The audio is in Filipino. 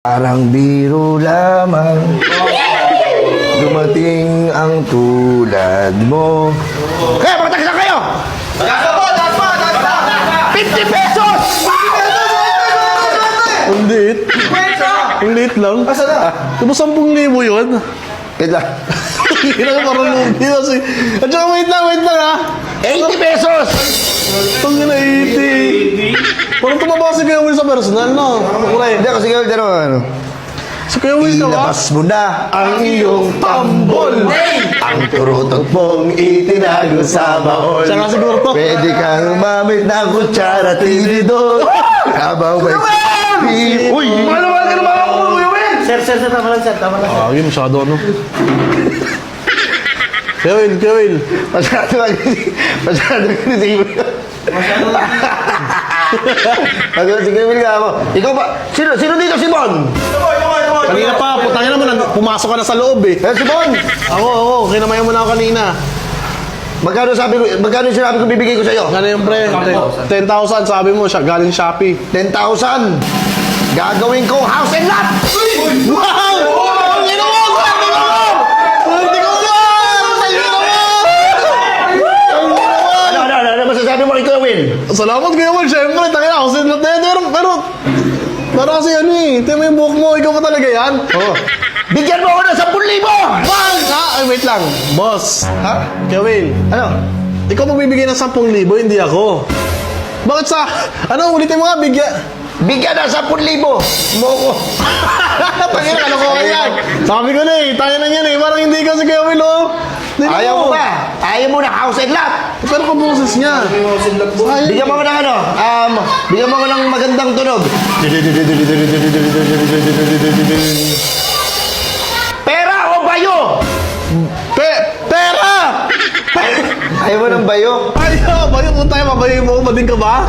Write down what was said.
Parang biro lamang dumating ang tulad mo. Kaya magtagsa kayo! Taas pa! 50 pesos! Ang liit. Ang liit lang. Asa na? Diba 10,000 yun? Wait lang. Hindi na parang lugi kasi. At saka wait lang ha. 80 pesos! Itong na 80. Parang tumaba si Kuya Will sa personal, no? Hindi kasi kayo dyan ano. Si Kuya Will ka ba? Ilabas mo na ang iyong tambol. Ang turutot mong itinago sa baon. Siya nga siguro to. Pwede kang mamit ng kutsara tinidor. Habang may... Uy! Malaman ka naman ako, Kuya Will! Sir, tama lang, sir. Tama lang. Ah, yun masyado ano. Kuya Will. Masyado agresibo. Sige, Will ka ako. Ikaw ba? Sino dito si Bon? Kanina pa, putangin naman, pumasok ka na sa loob eh. Si Bon! Ako, kinamayan mo na ako kanina. Magkano yung sinabi ko bibigay ko sa'yo? Ano yung pre? 10,000 sabi mo, siya galing Shopee. 10,000. Gagawin kong house and lot! Wow! Ang ginawa ko! Hindi ko Ano masasabi mo ikaw, Will? Salamat Kuya Will, syempre, tangin ako sin lot na yan. Pero kasi ano eh, ito mo yung buhok mo, ikaw pa talaga yan? Oo. Bigyan mo ako ng 10,000! Bang! Ay, wait lang. Boss. Ha? Kuya Will, Ano? ikaw magbibigay ng 10,000, hindi ako. Bakit sa... Ano, ulitin mo nga, bigyan... Bigyan ng 10,000! Moko! Tangin na, ano ko yan? Sabi ko na eh, tayo na yan eh. Parang hindi ka si Kuya Will, oh. Ayaw mo ba? Ayaw mo na house and lot! Pero kung boses niya. Sayang. Bigyan mo ako ng ano? Bigyan mo ako ng magandang tunog. Pera o bayo? Pera! Ayaw mo ng bayo? Ayaw, bayo mo tayo, mabayo mo, mading ka ba?